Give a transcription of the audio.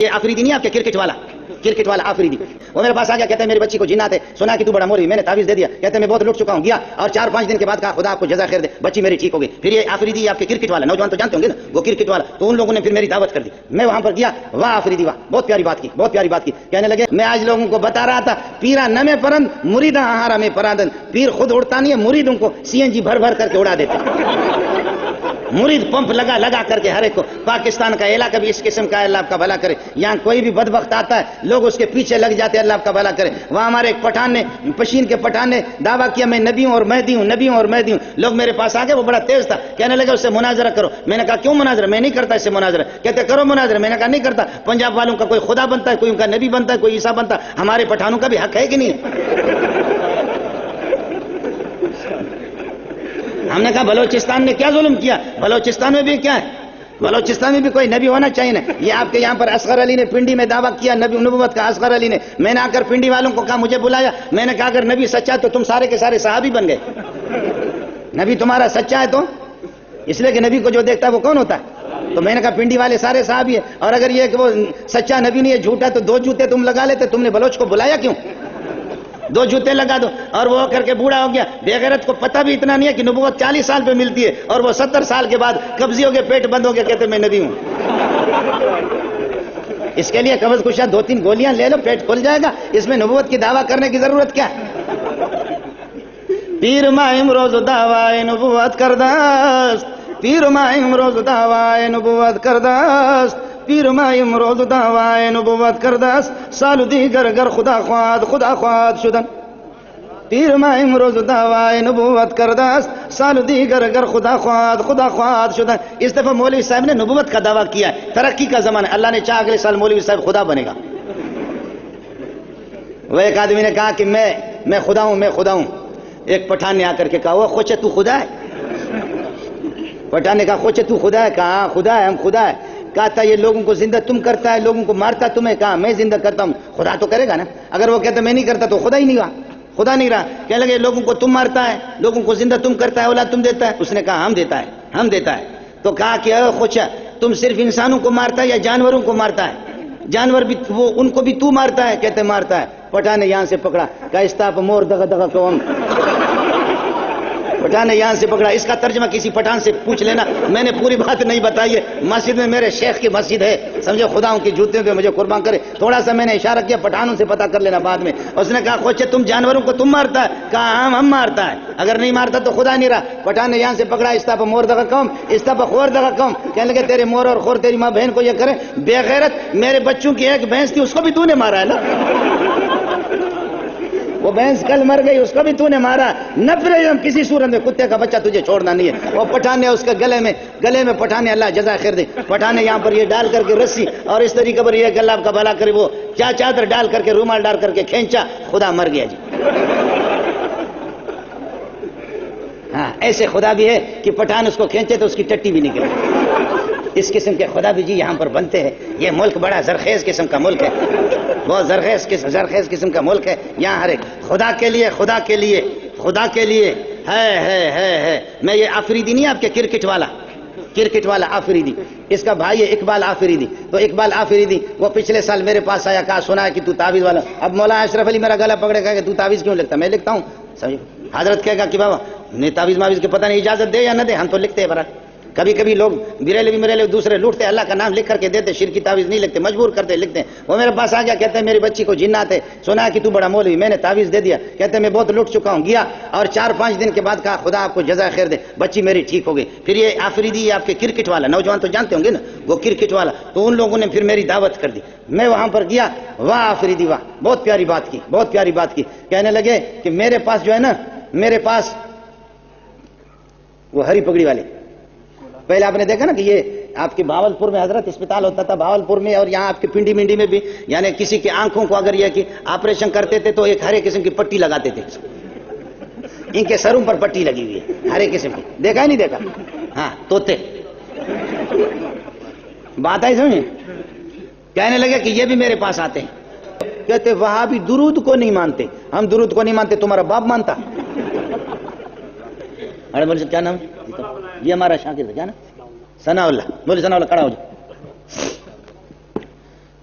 یہ آفریدی نہیں آپ کے کرکٹ والا آفریدی، وہ میرے پاس آ گیا، کہتا ہے میری بچی کو جنات ہے، سنا کہ تو بڑا مولوی، میں نے تعویذ دے دیا، کہتے ہیں میں بہت لٹ چکا ہوں، گیا اور 4-5 دن کے بعد کہا خدا آپ کو جزا خیر دے، بچی میری ٹھیک ہو گئی۔ پھر یہ آفریدی آپ کے کرکٹ والا، نوجوان تو جانتے ہوں گے نا، وہ کرکٹ والا، تو ان لوگوں نے پھر میری دعوت کر دی، میں وہاں پر گیا، واہ آفریدی واہ، بہت پیاری بات کی، کہنے لگے میں آج لوگوں کو بتا رہا تھا پیرا نمے پرند مریدا آہارا میں پرادن، پیر خود اڑتا نہیں ہے، مریدوں کو CNG بھر کر کے اڑا دیتے، مرید پمپ لگا کر کے ہر ایک کو۔ پاکستان کا علاقہ بھی اس قسم کا ہے، اللہ آپ کا بھلا کرے، یہاں کوئی بھی بدبخت آتا ہے لوگ اس کے پیچھے لگ جاتے ہیں، اللہ آپ کا بھلا کرے۔ وہاں ہمارے ایک پٹھان نے، پشین کے پٹھان نے دعویٰ کیا میں نبی ہوں اور مہدی ہوں، لوگ میرے پاس آ گئے، وہ بڑا تیز تھا، کہنے لگا اس سے مناظرہ کرو، میں نے کہا کیوں مناظرہ، میں نہیں کرتا اس سے مناظرہ، کہتے کرو مناظرہ، میں نے کہا نہیں کرتا، پنجاب والوں کا کوئی خدا بنتا ہے، کوئی ان کا نبی بنتا ہے، کوئی عیسیٰ بنتا ہے، ہمارے پٹھانوں کا بھی حق ہے کہ نہیں؟ ہم نے کہا بلوچستان نے کیا ظلم کیا، بلوچستان میں بھی کیا ہے، بلوچستان میں بھی کوئی نبی ہونا چاہیے نا۔ یہ آپ کے یہاں پر اصغر علی نے پنڈی میں دعویٰ کیا نبوت کا، اصغر علی نے، میں نے آ کر پنڈی والوں کو کہا، مجھے بلایا، میں نے کہا اگر نبی سچا ہے تو تم سارے کے سارے صحابی بن گئے، نبی تمہارا سچا ہے تو، اس لیے کہ نبی کو جو دیکھتا ہے وہ کون ہوتا ہے، تو میں نے کہا پنڈی والے سارے صحابی ہیں، اور اگر یہ کہ وہ سچا نبی نہیں ہے جھوٹا تو 2 جوتے تم لگا لیتے، تم نے بلوچ کو بلایا کیوں؟ 2 جوتے لگا دو، اور وہ کر کے بوڑھا ہو گیا، بے غیرت کو پتہ بھی اتنا نہیں ہے کہ نبوت 40 سال پہ ملتی ہے، اور وہ 70 سال کے بعد قبضی ہو گئے، پیٹ بند ہو گیا، کہتے میں نبی ہوں۔ اس کے لیے قبض کشا 2-3 گولیاں لے لو، پیٹ کھل جائے گا، اس میں نبوت کی دعویٰ کرنے کی ضرورت کیا ہے؟ پیر ماہم روز دعوی نبوت کردست، پیر ماہم روز دعوی نبوت کردست، پیر ماہم روز دعوی نبوت کردست، سال دیگر گر خدا خواهد شدن، پیر ماہم روز دعوی نبوت کردست، سال دیگر گر خدا خواهد شدن۔ اس دفعہ مولوی صاحب نے نبوت کا دعویٰ کیا ہے، ترقی کا زمانہ، اللہ نے چاہا اگلے سال مولوی صاحب خدا بنے گا۔ وہ ایک آدمی نے کہا کہ میں خدا ہوں، ایک پٹھان نے آ کر کے کہا وہ خوچے تو خدا ہے، پٹھان نے کہا خوچے تو خدا ہے، کہا خدا ہے، ہم خدا ہے، کہا تھا یہ لوگوں کو زندہ تم کرتا ہے، لوگوں کو مارتا تمہیں، کہا میں زندہ کرتا ہوں، خدا تو کرے گا نا، اگر وہ کہتا میں نہیں کرتا تو خدا ہی نہیں رہا، خدا نہیں رہا، کہنے لگے لوگوں کو تم مارتا ہے، لوگوں کو زندہ تم کرتا ہے، اولاد تم دیتا ہے، اس نے کہا ہم دیتا ہے، تو کہا کہ اے خوچا تم صرف انسانوں کو مارتا ہے یا جانوروں کو مارتا ہے؟ جانور بھی وہ ان کو بھی تو مارتا ہے؟ کہتے مارتا ہے۔ پٹھان نے یہاں سے پکڑا، کہا استاپ مور دغا قوم، پٹھان نے یہاں سے پکڑا، اس کا ترجمہ کسی پٹھان سے پوچھ لینا، میں نے پوری بات نہیں بتائی ہے، مسجد میں میرے شیخ کی مسجد ہے، سمجھو خداؤں کی جوتیوں پہ مجھے قربان کرے، تھوڑا سا میں نے اشارہ کیا، پٹھانوں سے پتہ کر لینا بعد میں۔ اس نے کہا خوچے تم جانوروں کو تم مارتا ہے؟ کہا ہم مارتا ہے، اگر نہیں مارتا تو خدا نہیں رہا۔ پٹھان نے یہاں سے پکڑا، استاپ مور دغا قوم، استاپ خور دغا قوم، کہنے لگے تیرے مور اور خور تیری ماں بہن کو یہ کرے، بے غیرت، میرے بچوں کی ایک بھینس تھی اس کو بھی تو نے مارا ہے نا، وہ بھینس کل مر گئی اس کو بھی تو نے مارا، نفرت کسی صورت میں کتے کا بچہ تجھے چھوڑنا نہیں ہے۔ وہ پٹھان نے اس کے گلے میں پٹھان نے، اللہ جزا خیر دے، پٹھان نے یہاں پر یہ ڈال کر کے رسی، اور اس طریقے پر یہ کہ اللہ آپ کا بھلا کرے، وہ چادر ڈال کر کے رومال ڈال کر کے کھینچا، خدا مر گیا جی۔ ہاں ایسے خدا بھی ہے کہ پٹھان اس کو کھینچے تو اس کی ٹٹی بھی نکلے، اس قسم کے خدا بھی جی یہاں پر بنتے ہیں۔ یہ ملک بڑا زرخیز قسم کا ملک ہے، بہت زرخیز قسم کا ملک ہے، یہاں ہر ایک خدا کے لیے ہے۔ میں یہ آفریدی نہیں آپ کے کرکٹ والا آفریدی، اس کا بھائی ہے اقبال آفریدی، تو اقبال آفریدی وہ پچھلے سال میرے پاس آیا، کہا سنا ہے کہ تو تعویذ والا، اب مولانا اشرف علی میرا گلا پکڑے گا کہ تو تعویذ کیوں لکھتا؟ میں لکھتا ہوں، سمجھو حضرت کہے گا کہ بابا نے تعویذ ماویذ کے پتہ نہیں اجازت دے یا نہ دے، ہم تو لکھتے ہیں برا، کبھی لوگ بریلوی دوسرے لوٹتے، اللہ کا نام لکھ کر کے دیتے، شرکی تعویذ نہیں لکھتے، مجبور کرتے لکھتے ہیں۔ وہ میرے پاس آ گیا، کہتے ہیں میری بچی کو جنات ہے، سنا ہے کہ تو بڑا مولوی، میں نے تعویذ دے دیا، کہتے ہیں میں بہت لٹ چکا ہوں، گیا اور 4-5 دن کے بعد کہا خدا آپ کو جزا خیر دے، بچی میری ٹھیک ہو گئی۔ پھر یہ آفریدی آپ کے کرکٹ والا، نوجوان تو جانتے ہوں گے نا، وہ کرکٹ والا، تو ان لوگوں نے پھر میری دعوت کر دی، میں وہاں پر گیا، واہ آفریدی واہ، بہت پیاری بات کی، کہنے لگے کہ میرے پاس جو ہے نا، میرے پاس وہ ہری پگڑی والے، پہلے آپ نے دیکھا نا کہ یہ آپ کے بھاولپور میں حضرت اسپتال ہوتا تھا، بھاولپور میں، اور یہاں آپ کے پنڈی منڈی میں بھی، یعنی کسی کی آنکھوں کو اگر یہ کہ آپریشن کرتے تھے تو ایک ہرے قسم کی پٹی لگاتے تھے، ان کے سروں پر پٹی لگی ہوئی ہے ہرے قسم کی، دیکھا ہے نہیں دیکھا؟ ہاں توتے، بات آئی سمجھے؟ کہنے لگے کہ یہ بھی میرے پاس آتے ہیں، کہتے وہاں بھی درود کو نہیں مانتے، ہم درود کو نہیں مانتے، تمہارا باپ مانتا؟ ارے بولے کیا نام؟ یہ ہمارا شاگرد ہے، کیا نا؟ ثناء اللہ، بولے ثناء اللہ، کھڑا ہو جائے۔